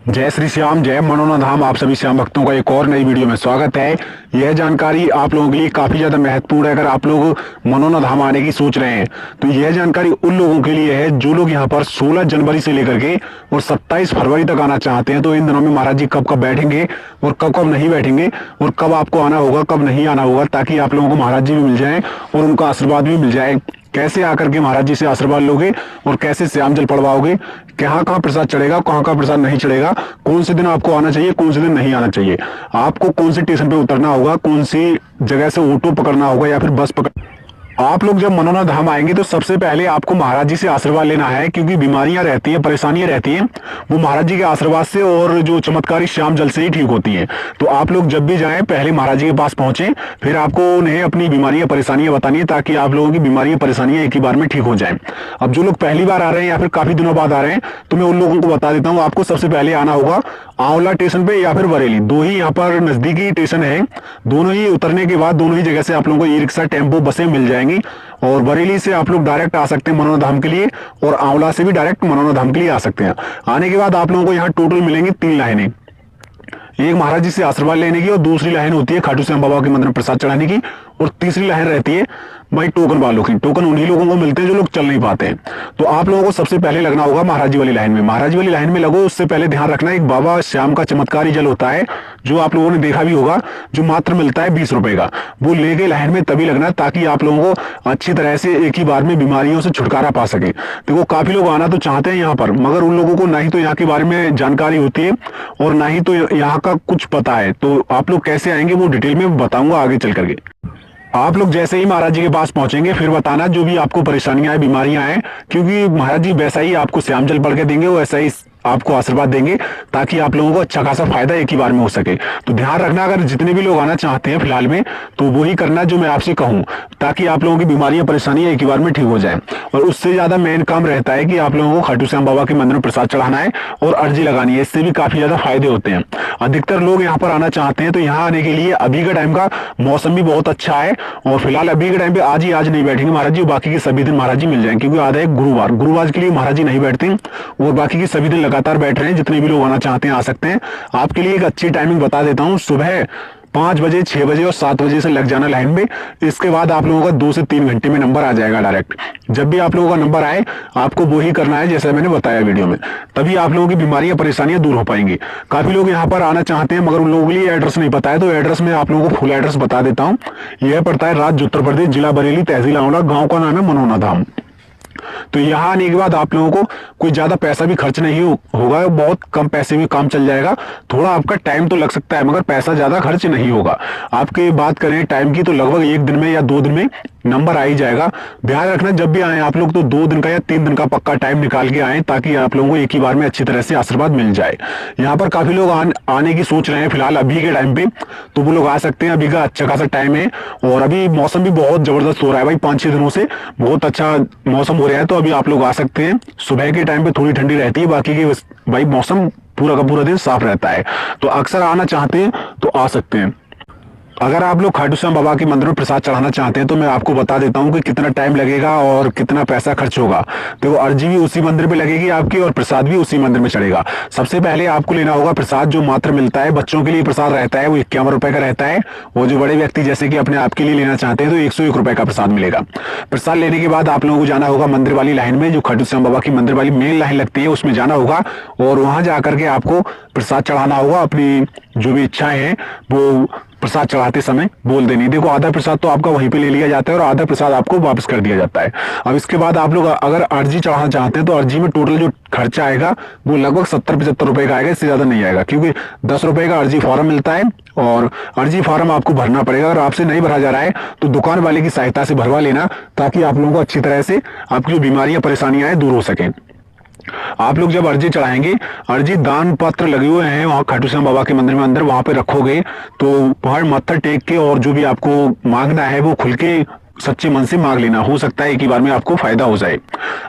जय श्री श्याम, जय मनोना धाम। आप सभी श्याम भक्तों का एक और नई वीडियो में स्वागत है। यह जानकारी आप लोगों के लिए काफी ज्यादा महत्वपूर्ण है। अगर आप लोग मनोना धाम आने की सोच रहे हैं तो यह जानकारी उन लोगों के लिए है जो लोग यहाँ पर 16 जनवरी से लेकर के और 27 फरवरी तक आना चाहते हैं। तो इन दिनों में महाराज जी कब कब बैठेंगे और कब कब नहीं बैठेंगे और कब आपको आना होगा, कब नहीं आना होगा, ताकि आप लोगों को महाराज जी भी मिल जाए और उनका आशीर्वाद भी मिल जाए। कैसे आकर के महाराज जी से आशीर्वाद लोगे और कैसे श्याम जल पड़वाओगे, कहाँ कहाँ प्रसाद चढ़ेगा, कहाँ कहाँ प्रसाद नहीं चढ़ेगा, कौन से दिन आपको आना चाहिए, कौन से दिन नहीं आना चाहिए, आपको कौन से स्टेशन पे उतरना होगा, कौन सी जगह से ऑटो पकड़ना होगा या फिर बस पकड़। आप लोग जब मनोना धाम आएंगे तो सबसे पहले आपको महाराज जी से आशीर्वाद लेना है, क्योंकि बीमारियां रहती हैं, परेशानियां रहती हैं, वो महाराज जी के आशीर्वाद से और जो चमत्कारी श्याम जल से ही ठीक होती हैं। तो आप लोग जब भी जाएं पहले महाराज जी के पास पहुंचे, फिर आपको उन्हें अपनी बीमारियां परेशानियां बतानी है, ताकि आप लोगों की बीमारियां परेशानियां एक ही बार में ठीक हो जाए। अब जो लोग पहली बार आ रहे हैं या फिर काफी दिनों बाद आ रहे हैं तो मैं उन लोगों को बता देता हूँ। आपको सबसे पहले आना होगा आंवला स्टेशन पे या फिर बरेली, दो ही यहाँ पर नजदीकी स्टेशन है। दोनों ही उतरने के बाद दोनों ही जगह से आप लोगों को ई रिक्शा, टेम्पो, बसें मिल जाएंगी। और बरेली से आप लोग डायरेक्ट आ सकते हैं मनोना धाम के लिए और आंवला से भी डायरेक्ट मनोना धाम के लिए आ सकते हैं। आने के बाद आप लोगों को यहाँ टोटल मिलेंगी 3 लाइनें। एक महाराज जी से आशीर्वाद लेने की और दूसरी लाइन होती है खाटू श्याम बाबा के मंदिर में प्रसाद चढ़ाने की और तीसरी लाइन रहती है भाई टोकन वालों की। टोकन उन्हीं लोगों को मिलते हैं जो लोग चल नहीं पाते हैं। तो आप लोगों को सबसे पहले लगना होगा महाराज जी वाली लाइन में। महाराज जी वाली लाइन में लगो, उससे पहले ध्यान रखना एक बाबा श्याम का चमत्कारी जल होता है जो आप लोगों ने देखा भी होगा, जो मात्र मिलता है 20 रुपए का। वो लेके लाइन में तभी लगना ताकि आप लोगों को अच्छी तरह से एक ही बार में बीमारियों से छुटकारा पा सके। देखो काफी लोग आना तो चाहते हैं यहाँ पर, मगर उन लोगों को ना ही तो यहाँ के बारे में जानकारी होती है और ना ही तो यहाँ का कुछ पता है। तो आप लोग कैसे आएंगे वो डिटेल में बताऊंगा आगे चल करके। आप लोग जैसे ही महाराज जी के पास पहुंचेंगे फिर बताना जो भी आपको परेशानियां हैं, बीमारियां हैं, क्योंकि महाराज जी वैसा ही आपको श्याम जल पढ़ के देंगे, वैसा ही आपको आशीर्वाद देंगे ताकि आप लोगों को अच्छा खासा फायदा एक ही बार में हो सके। तो ध्यान रखना, अगर जितने भी लोग आना चाहते हैं फिलहाल में तो वही करना जो मैं आपसे कहूं, ताकि आप लोगों की बीमारियां, परेशानियां एक ही बार में ठीक हो जाए। और उससे ज्यादा मेन काम रहता है कि आप लोगों को खाटू श्याम बाबा के मंदिर में प्रसाद चढ़ाना है और अर्जी लगानी है। इससे भी काफी ज्यादा फायदे होते हैं। अधिकतर लोग यहाँ पर आना चाहते हैं, तो यहाँ आने के लिए अभी का टाइम का मौसम भी बहुत अच्छा है और फिलहाल अभी के टाइम पे आज नहीं बैठेंगे महाराज जी, बाकी के सभी दिन महाराज जी मिल जाएंगे, क्योंकि आज है गुरुवार के लिए महाराज जी नहीं बैठते और बाकी के सभी दिन लगातार बैठ रहे हैं। जितने भी लोग आना चाहते हैं आ सकते हैं। आपके लिए एक अच्छी टाइमिंग बता देता हूँ, सुबह 5 बजे, 6 बजे और 7 बजे से लग जाना लाइन में। इसके बाद आप लोगों का 2 से 3 घंटे में नंबर आ जाएगा डायरेक्ट। जब भी आप लोगों का नंबर आए आपको वो ही करना है जैसा मैंने बताया वीडियो में, तभी आप लोगों की बीमारियां, परेशानियां दूर हो पाएंगी। काफी लोग यहाँ पर आना चाहते हैं मगर उन लोगों के लिए एड्रेस नहीं पता है, तो एड्रेस में आप लोगों को फुल एड्रेस बता देता हूँ। यह पड़ता है राज्य उत्तर प्रदेश, जिला बरेली, तहसील आंवला, गाँव का नाम है मनोना धाम। तो यहाँ आने के बाद आप लोगों को कोई ज्यादा पैसा भी खर्च नहीं होगा, बहुत कम पैसे में काम चल जाएगा। थोड़ा आपका टाइम तो लग सकता है मगर पैसा ज्यादा खर्च नहीं होगा। आपकी बात करें टाइम की तो लगभग 1 दिन में या 2 दिन में नंबर आ ही जाएगा। ध्यान रखना जब भी आए आप लोग तो 2 दिन का या 3 दिन का पक्का टाइम निकाल के आए, ताकि आप लोगों को एक ही बार में अच्छी तरह से आशीर्वाद मिल जाए। यहाँ पर काफी लोग आने की सोच रहे हैं फिलहाल अभी के टाइम पे, तो वो लोग आ सकते हैं। अभी का अच्छा खासा टाइम है और अभी मौसम भी बहुत जबरदस्त हो रहा है भाई, 5-6 दिनों से बहुत अच्छा मौसम हो रहा है। तो अभी आप लोग आ सकते हैं। सुबह के टाइम पे थोड़ी ठंडी रहती है, बाकी के भाई मौसम पूरा का पूरा दिन साफ रहता है। तो अक्सर आना चाहते हैं तो आ सकते हैं। अगर आप लोग खाटू श्याम बाबा के मंदिर में प्रसाद चढ़ाना चाहते हैं तो मैं आपको बता देता हूँ कि कितना टाइम लगेगा और कितना पैसा खर्च होगा। तो अर्जी भी उसी मंदिर पे लगेगी आपकी और प्रसाद भी उसी मंदिर में चढ़ेगा। सबसे पहले आपको लेना होगा प्रसाद, जो मात्र मिलता है। बच्चों के लिए प्रसाद रहता है वो 51 रुपए का रहता है, और जो बड़े व्यक्ति जैसे कि अपने आप के लिए लेना चाहते हैं तो 101 रुपए का प्रसाद मिलेगा। प्रसाद लेने के बाद आप लोगों को जाना होगा मंदिर वाली लाइन में, जो खाटू श्याम बाबा की मंदिर वाली मेन लाइन लगती है उसमें जाना होगा और वहां जाकर के आपको प्रसाद चढ़ाना होगा। अपनी जो भी इच्छाएं हैं वो प्रसाद चढ़ाते समय बोल देनी। देखो आधा प्रसाद तो आपका वहीं पे ले लिया जाता है और आधा प्रसाद आपको वापस कर दिया जाता है। अब इसके बाद आप लोग अगर अर्जी चढ़ाना चाहते हैं तो अर्जी में टोटल जो खर्चा आएगा वो लगभग 70-75 रुपए का आएगा, इससे ज्यादा नहीं आएगा, क्योंकि 10 रुपए का अर्जी फॉर्म मिलता है और अर्जी फॉर्म आपको भरना पड़ेगा। अगर आपसे नहीं भरा जा रहा है तो दुकान वाले की सहायता से भरवा लेना, ताकि आप लोगों को अच्छी तरह से आपकी जो बीमारियां, परेशानियां हैं दूर हो सके। आप लोग जब अर्जी चढ़ाएंगे, अर्जी दान पत्र लगे हुए हैं वहां खाटू श्याम बाबा के मंदिर में अंदर, वहां पे रखोगे तो वहां मत्था टेक के और जो भी आपको मांगना है वो खुल के सच्चे मन से मांग लेना। हो सकता है एक ही बार में आपको फायदा हो जाए।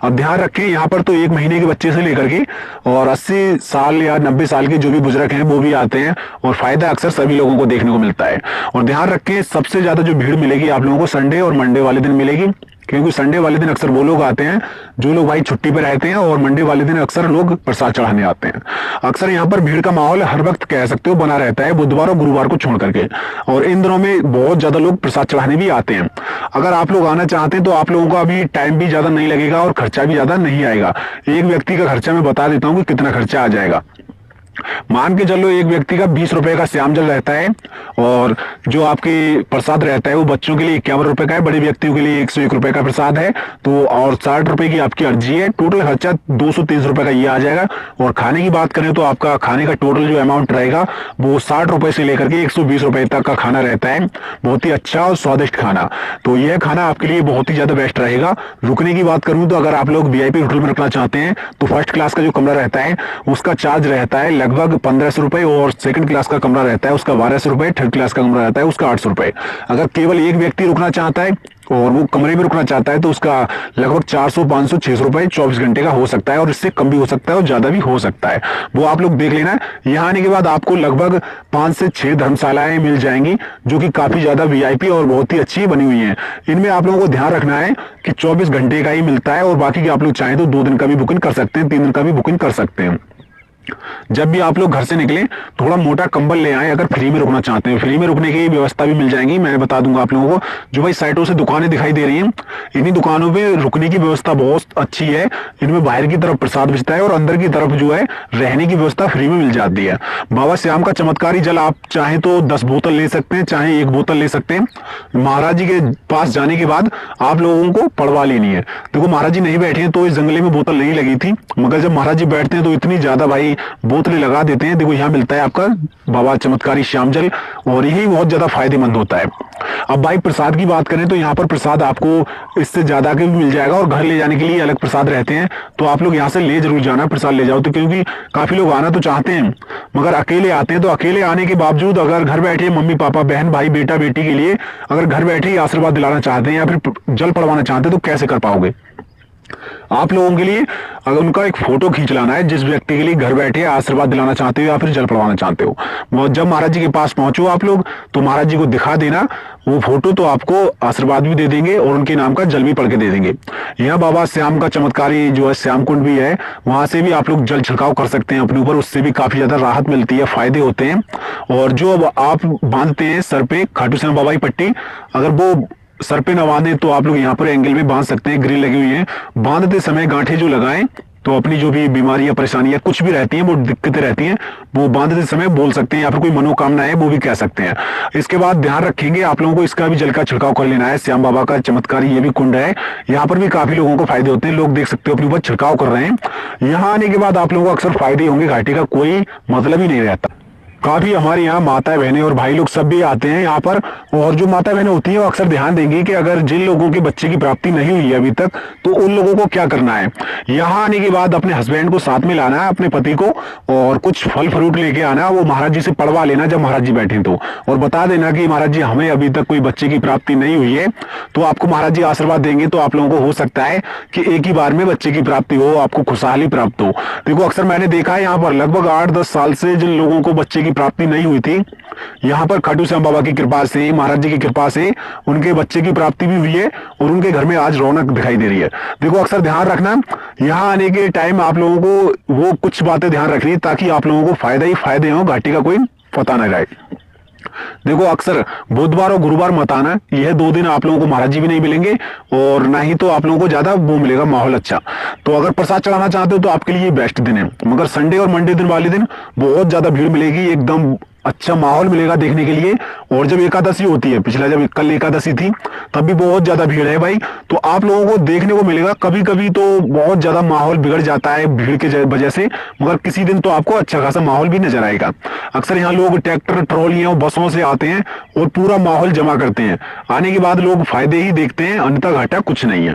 अब ध्यान रखें यहाँ पर तो 1 महीने के बच्चे से लेकर के और 80 साल या 90 साल के जो भी बुजुर्ग हैं वो भी आते हैं और फायदा अक्सर सभी लोगों को देखने को मिलता है। और ध्यान रखें सबसे ज्यादा जो भीड़ मिलेगी आप लोगों को संडे और मंडे वाले दिन मिलेगी। क्योंकि संडे वाले दिन अक्सर वो लोग आते हैं जो लोग भाई छुट्टी पे रहते हैं, और मंडे वाले दिन अक्सर लोग प्रसाद चढ़ाने आते हैं। अक्सर यहाँ पर भीड़ का माहौल हर वक्त कह सकते हो बना रहता है, बुधवार और गुरुवार को छोड़ करके, और इन दिनों में बहुत ज्यादा लोग प्रसाद चढ़ाने भी आते हैं। अगर आप लोग आना चाहते हैं तो आप लोगों का अभी टाइम भी ज्यादा नहीं लगेगा और खर्चा भी ज्यादा नहीं आएगा। एक व्यक्ति का खर्चा मैं बता देता हूँ कि कितना खर्चा आ जाएगा। मान के चलो एक व्यक्ति का 20 रुपए का श्याम जल रहता है, और जो आपके प्रसाद रहता है वो बच्चों के लिए 51 रुपए का है, बड़े व्यक्तियों के लिए 101 रुपए का प्रसाद है, तो और 60 रुपए की आपकी अर्जी है। टोटल खर्चा 230 रुपए का ये आ जाएगा। और खाने की बात करें तो आपका खाने का टोटल जो अमाउंट रहेगा वो 60 रुपए से लेकर के 120 रुपए तक का खाना रहता है। बहुत ही अच्छा और स्वादिष्ट खाना, तो यह खाना आपके लिए बहुत ही ज्यादा बेस्ट रहेगा। रुकने की बात करूं तो अगर आप लोग वीआईपी होटल में रुकना चाहते हैं तो फर्स्ट क्लास का जो कमरा रहता है उसका चार्ज रहता है लगभग 1500 रुपए, और सेकंड क्लास का कमरा रहता है उसका 1200 रुपए, थर्ड क्लास का कमरा रहता है उसका 800 रुपए। अगर केवल एक व्यक्ति रुकना चाहता है और वो कमरे में रुकना चाहता है तो उसका लगभग 400, 500, 600 रुपए 24 घंटे का हो सकता है, और इससे कम भी हो सकता है और ज्यादा भी हो सकता है। वो आप लोग देख लेना। यहाँ आने के बाद आपको लगभग 5 से 6 धर्मशालाएं मिल जाएंगी जो कि काफी ज्यादा वीआईपी और बहुत ही अच्छी बनी हुई हैं। इनमें आप लोगों को ध्यान रखना है कि 24 घंटे का ही मिलता है, और बाकी की आप लोग चाहें तो 2 दिन का भी बुकिंग कर सकते हैं, 3 दिन का भी बुकिंग कर सकते हैं। जब भी आप लोग घर से निकले थोड़ा मोटा कंबल ले आए। अगर फ्री में रुकना चाहते हैं, फ्री में रुकने की व्यवस्था भी मिल जाएगी, मैं बता दूंगा आप लोगों को। जो भाई साइटों से दुकानें दिखाई दे रही हैं, इन्हीं दुकानों पे रुकने की व्यवस्था बहुत अच्छी है। इनमें बाहर की तरफ प्रसाद बिकता है और अंदर की तरफ जो है रहने की व्यवस्था फ्री में मिल जाती है। बाबा श्याम का चमत्कारी जल आप चाहे तो 10 बोतल ले सकते हैं, चाहे 1 बोतल ले सकते हैं। महाराज जी के पास जाने के बाद आप लोगों को पड़वा लेनी है। देखो महाराज जी नहीं बैठे हैं तो इस जंगले में बोतल नहीं लगी थी, मगर जब महाराज जी बैठते हैं तो इतनी ज्यादा भाई बोतलें लगा देते हैं। देखो यहाँ मिलता है आपका बाबा चमत्कारी श्याम जल, और यही बहुत ज्यादा फायदेमंद होता है। अब भाई प्रसाद की बात करें तो यहाँ पर प्रसाद आपको इससे ज्यादा के भी मिल जाएगा, और घर ले जाने के लिए अलग प्रसाद रहते हैं। तो आप लोग यहाँ से ले जरूर जाना, प्रसाद ले जाओ। तो क्योंकि काफी लोग आना तो चाहते हैं मगर अकेले आते हैं, तो अकेले आने के बावजूद अगर घर बैठे मम्मी पापा बहन भाई बेटा बेटी के लिए अगर घर बैठे ही आशीर्वाद दिलाना चाहते हैं या फिर जल पड़वाना चाहते हैं तो कैसे कर पाओगे। आप लोगों के लिए अगर उनका एक फोटो खींच लाना है, जिस व्यक्ति के लिए घर बैठे आशीर्वाद दिलाना चाहते हो या फिर जल पड़वाना चाहते हो। जब महाराज जी के पास पहुंचो आप लोग तो महाराज जी को दिखा देना वो फोटो, तो आपको आशीर्वाद भी दे देंगे और उनके नाम का जल भी पढ़ के दे देंगे। यहाँ बाबा श्याम का चमत्कारी जो है श्याम कुंड भी है, वहां से भी आप लोग जल छिड़काव कर सकते हैं अपने ऊपर, उससे भी काफी ज्यादा राहत मिलती है, फायदे होते हैं। और जो अब आप बांधते हैं सर पे खाटू श्याम बाबा की पट्टी, अगर वो सर पे न बांधे तो आप लोग यहाँ पर एंगल में बांध सकते हैं, ग्रिल लगी हुई है। बांधते समय गांठे जो लगाएं तो अपनी जो भी बीमारियां परेशानियां कुछ भी रहती हैं वो दिक्कतें रहती हैं वो बांधते समय बोल सकते हैं, या फिर कोई मनोकामना है वो भी कह सकते हैं। इसके बाद ध्यान रखेंगे आप लोगों को इसका भी जल का छिड़काव कर लेना है। श्याम बाबा का चमत्कारी ये भी कुंड है, यहाँ पर भी काफी लोगों को फायदे होते हैं। लोग देख सकते हो अपने ऊपर छिड़काव कर रहे हैं। यहाँ आने के बाद आप लोगों को अक्सर फायदे होंगे, घाटे का कोई मतलब ही नहीं रहता। काफी हमारे यहाँ माताएं बहनें और भाई लोग सब भी आते हैं यहाँ पर, और जो माता बहनें होती हैं वो अक्सर ध्यान देंगी कि अगर जिन लोगों के बच्चे की प्राप्ति नहीं हुई है अभी तक तो उन लोगों को क्या करना है। यहाँ आने के बाद अपने हस्बैंड को साथ में लाना है, अपने पति को, और कुछ फल फ्रूट लेके आना, वो महाराज जी से पढ़वा लेना जब महाराज जी बैठे तो, और बता देना कि महाराज जी हमें अभी तक कोई बच्चे की प्राप्ति नहीं हुई है। तो आपको महाराज जी आशीर्वाद देंगे तो आप लोगों को हो सकता है कि एक ही बार में बच्चे की प्राप्ति हो, आपको खुशहाली प्राप्त हो। देखो अक्सर मैंने देखा है यहाँ पर लगभग 8-10 साल से जिन लोगों को बच्चे की प्राप्ति नहीं हुई थी, यहाँ पर खाटू श्याम बाबा की कृपा से महाराज जी की कृपा से उनके बच्चे की प्राप्ति भी हुई है और उनके घर में आज रौनक दिखाई दे रही है। देखो अक्सर ध्यान रखना यहाँ आने के टाइम आप लोगों को वो कुछ बातें ध्यान रखनी ताकि आप लोगों को फायदा ही फायदे हो, घाटी का कोई पता न रहे। देखो अक्सर बुधवार और गुरुवार मत आना, यह 2 दिन आप लोगों को महाराज जी भी नहीं मिलेंगे और ना ही तो आप लोगों को ज्यादा वो मिलेगा माहौल अच्छा। तो अगर प्रसाद चढ़ाना चाहते हो तो आपके लिए बेस्ट दिन है, मगर संडे और मंडे दिन वाले दिन बहुत ज्यादा भीड़ मिलेगी, एकदम अच्छा माहौल मिलेगा देखने के लिए। और जब एकादशी होती है, पिछला जब कल एकादशी थी तब भी बहुत ज्यादा भीड़ है भाई, तो आप लोगों को देखने को मिलेगा। कभी कभी तो बहुत ज्यादा माहौल बिगड़ जाता है भीड़ के वजह से, मगर किसी दिन तो आपको अच्छा खासा माहौल भी नजर आएगा। अक्सर यहाँ लोग ट्रैक्टर ट्रॉलियां और बसों से आते हैं और पूरा माहौल जमा करते हैं। आने के बाद लोग फायदे ही देखते हैं, अन्यथा घाटा कुछ नहीं है।